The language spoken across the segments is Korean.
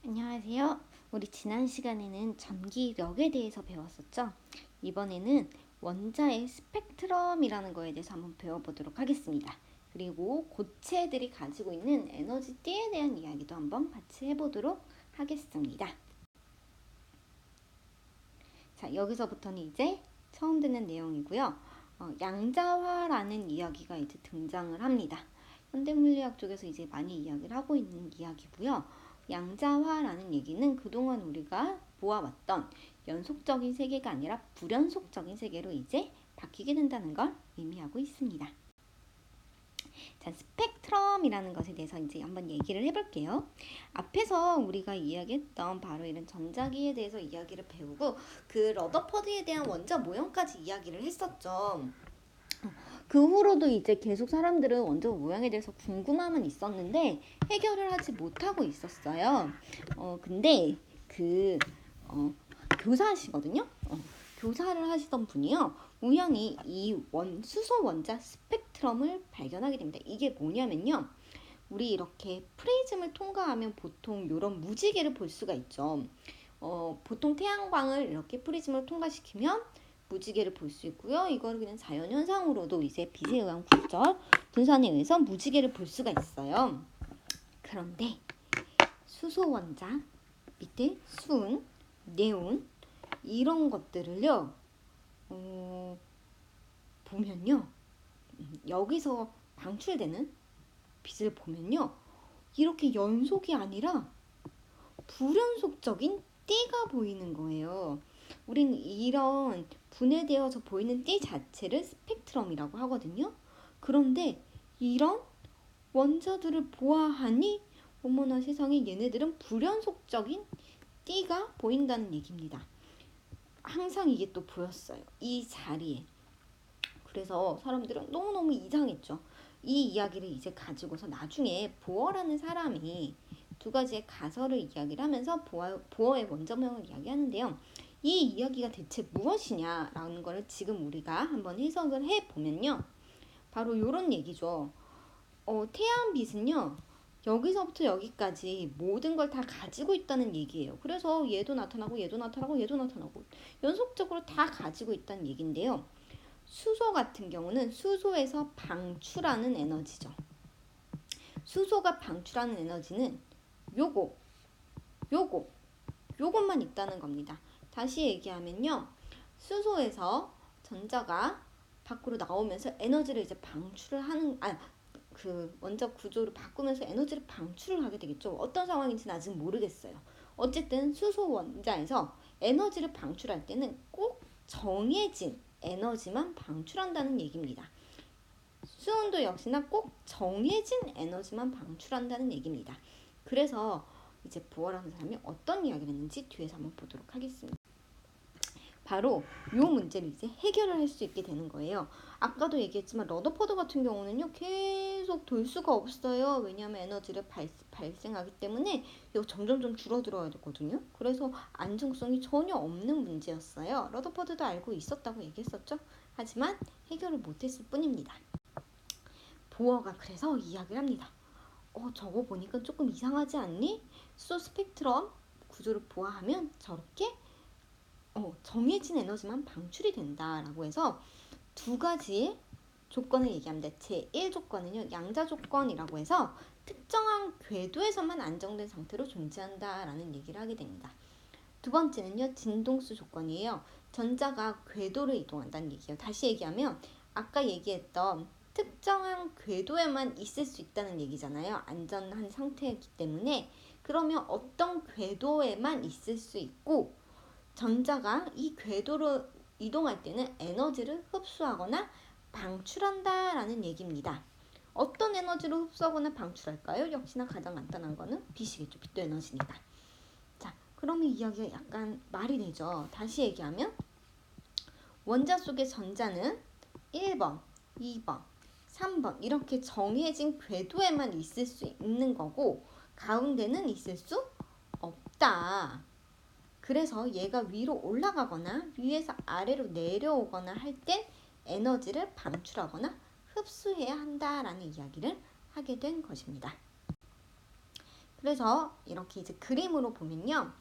안녕하세요. 우리 지난 시간에는 전기력에 대해서 배웠었죠? 이번에는 원자의 스펙트럼이라는 거에 대해서 한번 배워보도록 하겠습니다. 그리고 고체들이 가지고 있는 에너지 띠에 대한 이야기도 한번 같이 해보도록 하겠습니다. 자, 여기서부터는 이제 처음 듣는 내용이고요. 양자화라는 이야기가 이제 등장을 합니다. 현대물리학 쪽에서 이제 많이 이야기를 하고 있는 이야기고요. 양자화라는 얘기는 그동안 우리가 보아왔던 연속적인 세계가 아니라 불연속적인 세계로 이제 바뀌게 된다는 걸 의미하고 있습니다. 자, 스펙트럼이라는 것에 대해서 이제 한번 얘기를 해볼게요. 앞에서 우리가 이야기했던 바로 이런 전자기에 대해서 이야기를 배우고 그 러더퍼드에 대한 원자 모형까지 이야기를 했었죠. 그 후로도 이제 계속 사람들은 원자 모양에 대해서 궁금함은 있었는데 해결을 하지 못하고 있었어요. 근데 교사하시거든요. 교사를 하시던 분이요. 우연히 이 수소 원자 스펙트럼을 발견하게 됩니다. 이게 뭐냐면요. 우리 이렇게 프리즘을 통과하면 보통 이런 무지개를 볼 수가 있죠. 보통 태양광을 이렇게 프리즘을 통과시키면 무지개를 볼 수 있고요. 이거는 그냥 자연현상으로도 이제 빛에 의한 굴절, 분산에 의해서 무지개를 볼 수가 있어요. 그런데 수소 원자, 밑에 수은, 네온 이런 것들을요. 보면요. 여기서 방출되는 빛을 보면요. 이렇게 연속이 아니라 불연속적인 띠가 보이는 거예요. 우리는 이런 분해되어서 보이는 띠 자체를 스펙트럼이라고 하거든요. 그런데 이런 원자들을 보아하니 어머나 세상에 얘네들은 불연속적인 띠가 보인다는 얘기입니다. 항상 이게 또 보였어요. 이 자리에. 그래서 사람들은 너무너무 이상했죠. 이 이야기를 이제 가지고서 나중에 보어라는 사람이 두 가지의 가설을 이야기를 하면서 보어의 원자모형을 이야기하는데요. 이 이야기가 대체 무엇이냐라는 거를 지금 우리가 한번 해석을 해보면요. 바로 이런 얘기죠. 태양빛은요. 여기서부터 여기까지 모든 걸 다 가지고 있다는 얘기예요. 그래서 얘도 나타나고 얘도 나타나고 얘도 나타나고 연속적으로 다 가지고 있다는 얘기인데요. 수소 같은 경우는 수소에서 방출하는 에너지죠. 수소가 방출하는 에너지는 요것만 있다는 겁니다. 다시 얘기하면요. 수소에서 전자가 밖으로 나오면서 에너지를 이제 방출을 하는, 그 원자 구조를 바꾸면서 에너지를 방출을 하게 되겠죠. 어떤 상황인지는 아직 모르겠어요. 어쨌든 수소 원자에서 에너지를 방출할 때는 꼭 정해진 에너지만 방출한다는 얘기입니다. 수온도 역시나 꼭 정해진 에너지만 방출한다는 얘기입니다. 그래서 이제 보어라는 사람이 어떤 이야기를 했는지 뒤에서 한번 보도록 하겠습니다. 바로 이 문제를 이제 해결을 할 수 있게 되는 거예요. 아까도 얘기했지만 러더퍼드 같은 경우는요 계속 돌 수가 없어요. 왜냐하면 에너지를 발생하기 때문에 이거 점점 줄어들어야 되거든요. 그래서 안정성이 전혀 없는 문제였어요. 러더퍼드도 알고 있었다고 얘기했었죠. 하지만 해결을 못했을 뿐입니다. 보어가 그래서 이야기를 합니다. 저거 보니까 조금 이상하지 않니? 수소 스펙트럼 구조를 보아하면 저렇게 정해진 에너지만 방출이 된다라고 해서 두 가지 조건을 얘기합니다. 제1조건은요. 양자 조건이라고 해서 특정한 궤도에서만 안정된 상태로 존재한다라는 얘기를 하게 됩니다. 두 번째는요. 진동수 조건이에요. 전자가 궤도를 이동한다는 얘기예요. 다시 얘기하면 아까 얘기했던 특정한 궤도에만 있을 수 있다는 얘기잖아요. 안전한 상태이기 때문에 그러면 어떤 궤도에만 있을 수 있고 전자가 이 궤도로 이동할 때는 에너지를 흡수하거나 방출한다라는 얘기입니다. 어떤 에너지를 흡수하거나 방출할까요? 역시나 가장 간단한 거는 빛이겠죠. 빛도 에너지니까. 자, 그러면 이야기가 약간 말이 되죠. 다시 얘기하면 원자 속의 전자는 1번, 2번, 3번 이렇게 정해진 궤도에만 있을 수 있는 거고 가운데는 있을 수 없다. 그래서 얘가 위로 올라가거나 위에서 아래로 내려오거나 할 땐 에너지를 방출하거나 흡수해야 한다라는 이야기를 하게 된 것입니다. 그래서 이렇게 이제 그림으로 보면요.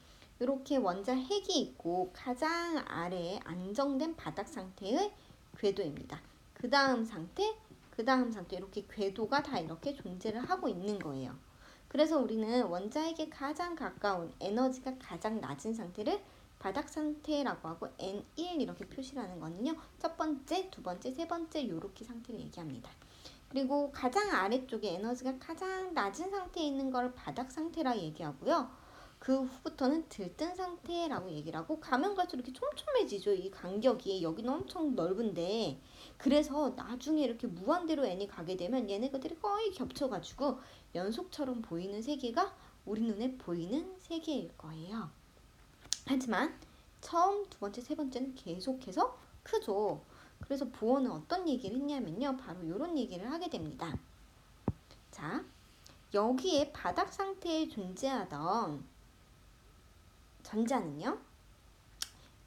이렇게 원자 핵이 있고 가장 아래에 안정된 바닥 상태의 궤도입니다. 그 다음 상태, 그 다음 상태 이렇게 궤도가 다 이렇게 존재를 하고 있는 거예요. 그래서 우리는 원자핵에 가장 가까운 에너지가 가장 낮은 상태를 바닥 상태라고 하고 N1 이렇게 표시를 하는 거는요. 첫 번째, 두 번째, 세 번째 이렇게 상태를 얘기합니다. 그리고 가장 아래쪽에 에너지가 가장 낮은 상태에 있는 걸 바닥 상태라 얘기하고요. 그 후부터는 들뜬 상태라고 얘기를 하고 가면 갈수록 이렇게 촘촘해지죠. 이 간격이 여기는 엄청 넓은데 그래서 나중에 이렇게 무한대로 n이 가게 되면 얘네들이 거의 겹쳐가지고 연속처럼 보이는 세계가 우리 눈에 보이는 세계일 거예요. 하지만 처음, 두 번째, 세 번째는 계속해서 크죠. 그래서 보어는 어떤 얘기를 했냐면요. 바로 이런 얘기를 하게 됩니다. 자, 여기에 바닥 상태에 존재하던 전자는요.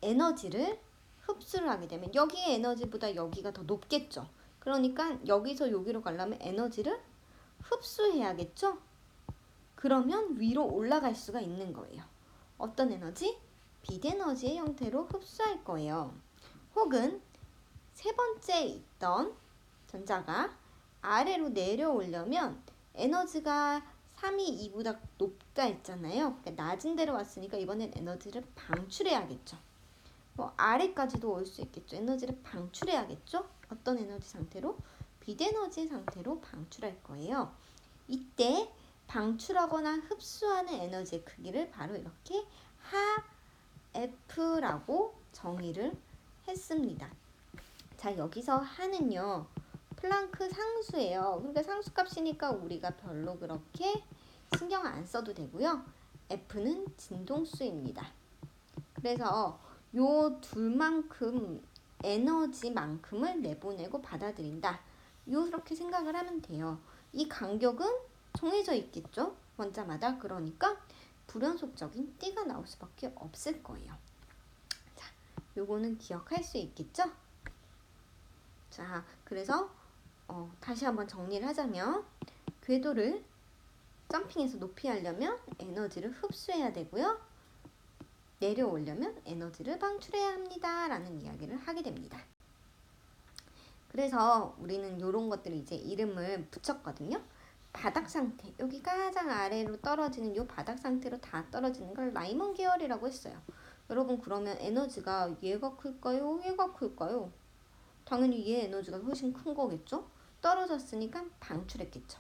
에너지를 흡수를 하게 되면 여기의 에너지보다 여기가 더 높겠죠. 그러니까 여기서 여기로 가려면 에너지를 흡수해야겠죠. 그러면 위로 올라갈 수가 있는 거예요. 어떤 에너지? 빛에너지의 형태로 흡수할 거예요. 혹은 세 번째 있던 전자가 아래로 내려오려면 에너지가 3이 2보다 높다 했잖아요. 그러니까 낮은 데로 왔으니까 이번엔 에너지를 방출해야겠죠. 뭐 아래까지도 올 수 있겠죠. 에너지를 방출해야겠죠. 어떤 에너지 상태로? 빛에너지 상태로 방출할 거예요. 이때 방출하거나 흡수하는 에너지의 크기를 바로 이렇게 하F라고 정의를 했습니다. 자, 여기서 하는요. 플랑크 상수예요. 그러니까 상수값이니까 우리가 별로 그렇게 신경 안 써도 되고요. F는 진동수입니다. 그래서 요 둘만큼 에너지만큼을 내보내고 받아들인다. 이렇게 생각을 하면 돼요. 이 간격은 정해져 있겠죠. 원자마다. 그러니까 불연속적인 띠가 나올 수밖에 없을 거예요. 자, 요거는 기억할 수 있겠죠? 자, 그래서 다시 한번 정리를 하자면 궤도를 점핑해서 높이 하려면 에너지를 흡수해야 되고요. 내려오려면 에너지를 방출해야 합니다. 라는 이야기를 하게 됩니다. 그래서 우리는 이런 것들을 이제 이름을 붙였거든요. 바닥 상태, 여기 가장 아래로 떨어지는 이 바닥 상태로 다 떨어지는 걸 라이먼 계열이라고 했어요. 여러분 그러면 에너지가 얘가 클까요? 얘가 클까요? 당연히 얘 에너지가 훨씬 큰 거겠죠? 떨어졌으니까 방출했겠죠.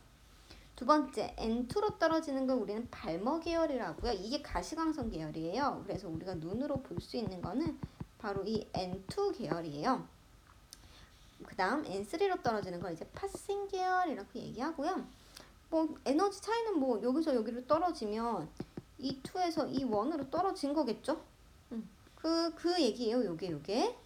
두 번째, N2로 떨어지는 걸 우리는 발머 계열이라고요. 이게 가시광선 계열이에요. 그래서 우리가 눈으로 볼 수 있는 거는 바로 이 N2 계열이에요. 그 다음 N3로 떨어지는 걸 이제 파싱 계열 이렇게 얘기하고요. 뭐 에너지 차이는 뭐 여기서 여기로 떨어지면 이 2에서 이 1으로 떨어진 거겠죠? 그 얘기예요. 요게.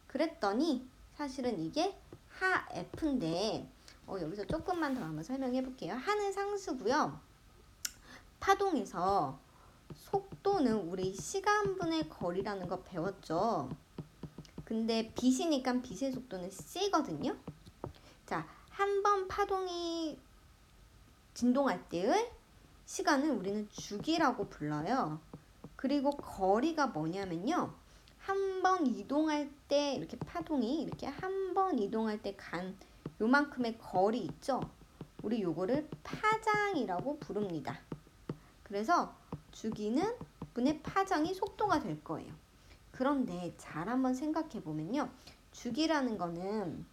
그랬더니 사실은 이게 하 F인데 여기서 조금만 더 한번 설명해 볼게요. 하는 상수고요. 파동에서 속도는 우리 시간분의 거리라는 거 배웠죠. 근데 빛이니까 빛의 속도는 c거든요. 자, 한 번 파동이 진동할 때의 시간을 우리는 주기라고 불러요. 그리고 거리가 뭐냐면요. 한 번 이동할 때 이렇게 파동이 이렇게 한 번 이동할 때 간 요만큼의 거리 있죠. 우리 요거를 파장이라고 부릅니다. 그래서 주기는 분의 파장이 속도가 될 거예요. 그런데 잘 한번 생각해 보면요. 주기라는 거는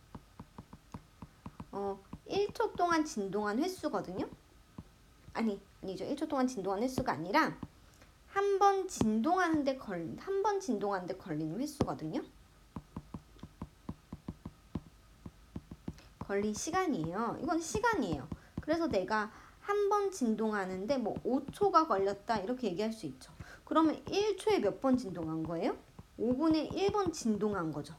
1초 동안 진동한 횟수거든요. 아니죠. 1초 동안 진동한 횟수가 아니라 한 번 진동하는데 걸리는 횟수거든요. 걸린 시간이에요. 이건 시간이에요. 그래서 내가 한 번 진동하는데 뭐 5초가 걸렸다 이렇게 얘기할 수 있죠. 그러면 1초에 몇 번 진동한 거예요? 5분의 1번 진동한 거죠.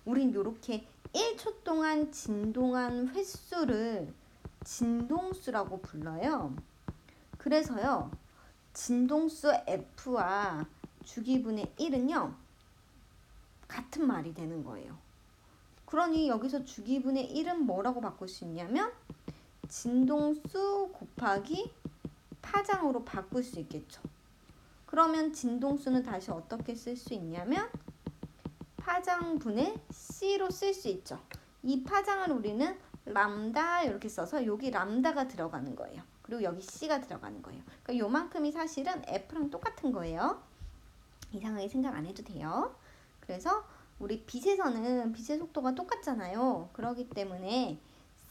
우린 이렇게 1초 동안 진동한 횟수를 진동수라고 불러요. 그래서요. 진동수 F와 주기분의 1은요. 같은 말이 되는 거예요. 그러니 여기서 주기분의 1은 뭐라고 바꿀 수 있냐면 진동수 곱하기 파장으로 바꿀 수 있겠죠. 그러면 진동수는 다시 어떻게 쓸 수 있냐면 파장분의 C로 쓸 수 있죠. 이 파장을 우리는 람다 이렇게 써서 여기 람다가 들어가는 거예요. 그리고 여기 C가 들어가는 거예요. 그러니까 요만큼이 사실은 F랑 똑같은 거예요. 이상하게 생각 안 해도 돼요. 그래서 우리 빛에서는 빛의 속도가 똑같잖아요. 그렇기 때문에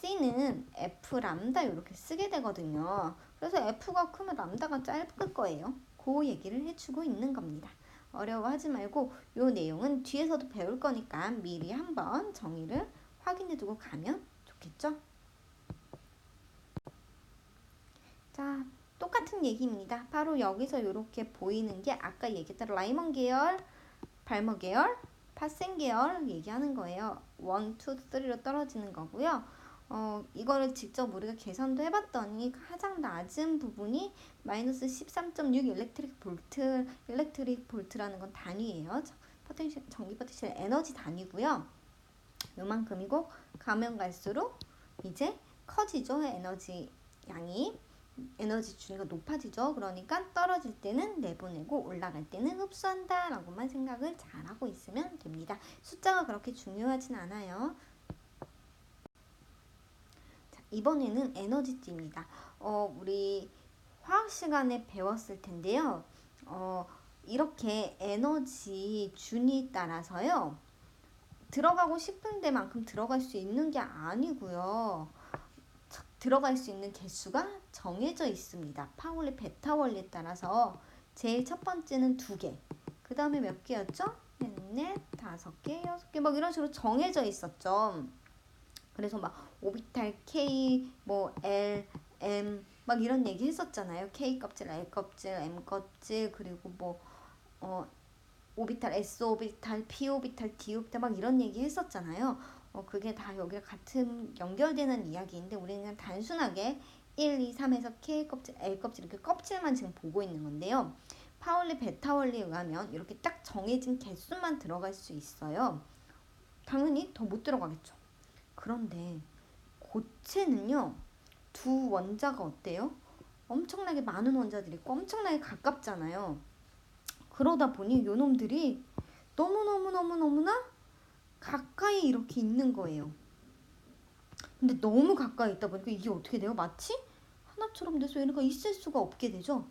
C는 F 람다 이렇게 쓰게 되거든요. 그래서 F가 크면 람다가 짧을 거예요. 그 얘기를 해주고 있는 겁니다. 어려워하지 말고 이 내용은 뒤에서도 배울 거니까 미리 한번 정의를 확인해두고 가면 좋겠죠? 자, 똑같은 얘기입니다. 바로 여기서 이렇게 보이는 게 아까 얘기했던 라이먼 계열, 발머 계열, 파센 계열 얘기하는 거예요. 1, 2, 3로 떨어지는 거고요. 이거를 직접 우리가 계산도 해봤더니 가장 낮은 부분이 마이너스 13.6 일렉트릭 볼트라는 건 단위예요. 전기 포텐셜 에너지 단위고요. 요만큼이고 가면 갈수록 이제 커지죠. 에너지 양이. 에너지 준위가 높아지죠. 그러니까 떨어질 때는 내보내고 올라갈 때는 흡수한다 라고만 생각을 잘하고 있으면 됩니다. 숫자가 그렇게 중요하진 않아요. 자, 이번에는 에너지띠입니다. 우리 화학 시간에 배웠을 텐데요. 이렇게 에너지 준위에 따라서요. 들어가고 싶은 데만큼 들어갈 수 있는 게 아니고요. 들어갈 수 있는 개수가 정해져 있습니다. 파울리 베타 원리에 따라서 제일 첫 번째는 2개, 그 다음에 몇 개였죠? 넷, 5개, 6개 막 이런 식으로 정해져 있었죠. 그래서 막 오비탈 K, 뭐 L, M 막 이런 얘기 했었잖아요. K 껍질, L 껍질, M 껍질, 그리고 뭐 오비탈, S 오비탈, P 오비탈, D 오비탈 막 이런 얘기 했었잖아요. 그게 다 여기가 같은 연결되는 이야기인데 우리는 그냥 단순하게 1, 2, 3에서 K 껍질, L 껍질 이렇게 껍질만 지금 보고 있는 건데요. 파울리 베타 원리에 의하면 이렇게 딱 정해진 개수만 들어갈 수 있어요. 당연히 더 못 들어가겠죠. 그런데 고체는요. 두 원자가 어때요? 엄청나게 많은 원자들이 있고 엄청나게 가깝잖아요. 그러다 보니 요놈들이 너무너무너무너무나 가까이 이렇게 있는 거예요. 근데 너무 가까이 있다 보니까 이게 어떻게 돼요? 마치 하나처럼 돼서 얘네가 있을 수가 없게 되죠.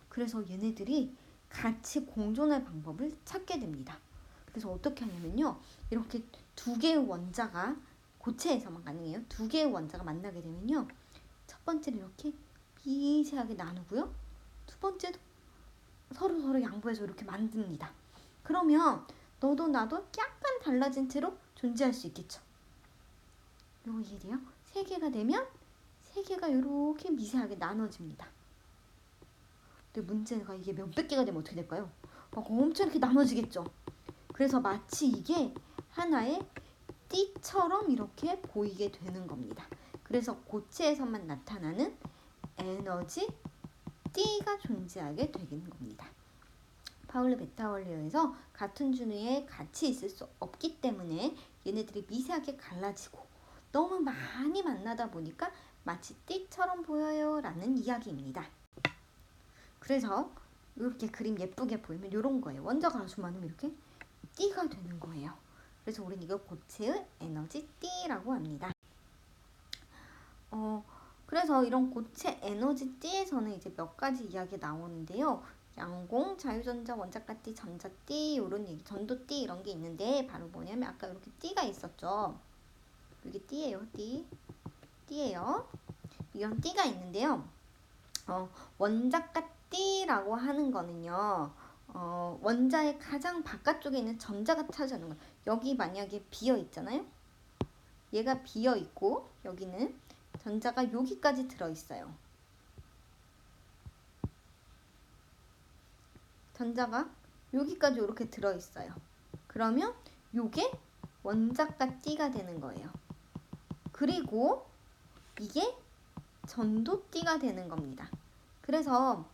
그래서 얘네들이 같이 공존할 방법을 찾게 됩니다. 그래서 어떻게 하냐면요. 이렇게 두 개의 원자가 고체에서만 가능해요. 두 개의 원자가 만나게 되면요. 첫 번째를 이렇게 미세하게 나누고요. 두 번째도 서로 양보해서 이렇게 만듭니다. 그러면 너도 나도 약간 달라진 채로 존재할 수 있겠죠. 요거 이해돼요? 세 개가 되면 세 개가 이렇게 미세하게 나눠집니다. 근데 문제가 이게 몇백 개가 되면 어떻게 될까요? 막 엄청 이렇게 나눠지겠죠. 그래서 마치 이게 하나의 띠처럼 이렇게 보이게 되는 겁니다. 그래서 고체에서만 나타나는 에너지 띠가 존재하게 되는 겁니다. 파울리 베타 원리에 의해서 같은 준위에 같이 있을 수 없기 때문에 얘네들이 미세하게 갈라지고 너무 많이 만나다 보니까 마치 띠처럼 보여요 라는 이야기입니다. 그래서 이렇게 그림 예쁘게 보이면 이런 거예요. 원자가 아주 많으면 이렇게 띠가 되는 거예요. 그래서 우리는 이걸 고체의 에너지 띠라고 합니다. 그래서 이런 고체 에너지 띠에서는 이제 몇 가지 이야기 나오는데요. 양공, 자유전자, 원자가띠, 전자띠 이런 얘기, 전도띠 이런 게 있는데 바로 뭐냐면 아까 이렇게 띠가 있었죠. 이게 띠예요, 띠예요. 이런 띠가 있는데요. 원자가띠라고 하는 거는요. 원자의 가장 바깥쪽에 있는 전자가 차지하는 거예요. 여기 만약에 비어 있잖아요. 얘가 비어 있고 여기는 전자가 여기까지 들어 있어요. 전자가 여기까지 이렇게 들어 있어요. 그러면 요게 원자가 띠가 되는 거예요. 그리고 이게 전도띠가 되는 겁니다. 그래서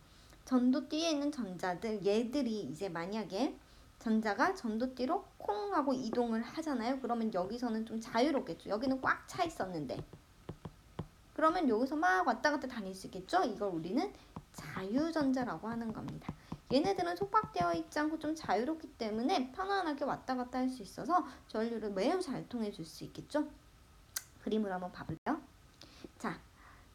전도띠에 있는 전자들, 얘들이 이제 만약에 전자가 전도띠로 콩 하고 이동을 하잖아요. 그러면 여기서는 좀 자유롭겠죠. 여기는 꽉 차 있었는데 그러면 여기서 막 왔다 갔다 다닐 수 있겠죠? 이걸 우리는 자유전자라고 하는 겁니다. 얘네들은 속박되어 있지 않고 좀 자유롭기 때문에 편안하게 왔다 갔다 할 수 있어서 전류를 매우 잘 통해 줄 수 있겠죠? 그림을 한번 봐볼게요. 자,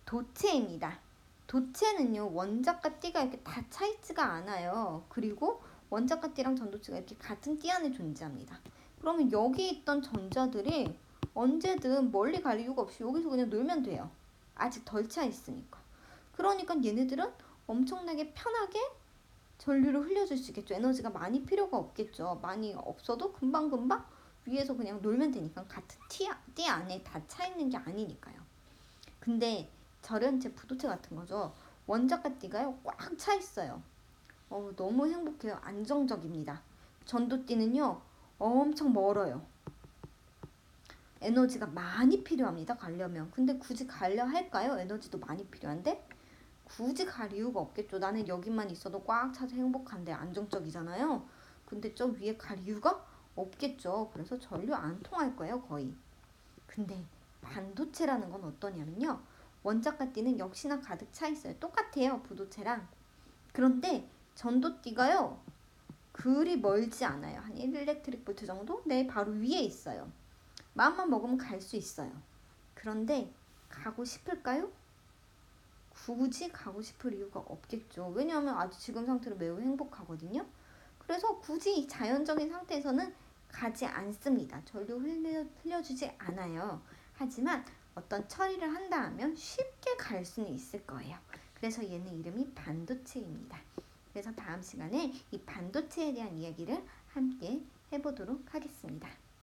도체입니다. 도체는요, 원자과 띠가 이렇게 다 차있지가 않아요. 그리고 원자과 띠랑 전도체가 이렇게 같은 띠 안에 존재합니다. 그러면 여기 있던 전자들이 언제든 멀리 갈 이유가 없이 여기서 그냥 놀면 돼요. 아직 덜 차 있으니까. 그러니까 얘네들은 엄청나게 편하게 전류를 흘려줄 수 있겠죠. 에너지가 많이 필요가 없겠죠. 많이 없어도 금방금방 위에서 그냥 놀면 되니까 같은 띠 안에 다 차 있는 게 아니니까요. 근데 저련체 부도체 같은 거죠. 원자과 띠가요 꽉 차 있어요. 너무 행복해요. 안정적입니다. 전도띠는요 엄청 멀어요. 에너지가 많이 필요합니다. 가려면. 근데 굳이 가려 할까요? 에너지도 많이 필요한데? 굳이 갈 이유가 없겠죠. 나는 여기만 있어도 꽉 차서 행복한데 안정적이잖아요. 근데 저 위에 갈 이유가 없겠죠. 그래서 전류 안 통할 거예요, 거의. 근데 반도체라는 건 어떠냐면요. 원자과 띠는 역시나 가득 차 있어요. 똑같아요, 부도체랑. 그런데 전도띠가요, 그리 멀지 않아요. 한 1일렉트릭 볼트 정도? 네, 바로 위에 있어요. 마음만 먹으면 갈 수 있어요. 그런데 가고 싶을까요? 굳이 가고 싶을 이유가 없겠죠. 왜냐하면 아주 지금 상태로 매우 행복하거든요. 그래서 굳이 이 자연적인 상태에서는 가지 않습니다. 전류 흘려주지 않아요. 하지만 어떤 처리를 한다 하면 쉽게 갈 수는 있을 거예요. 그래서 얘는 이름이 반도체입니다. 그래서 다음 시간에 이 반도체에 대한 이야기를 함께 해보도록 하겠습니다.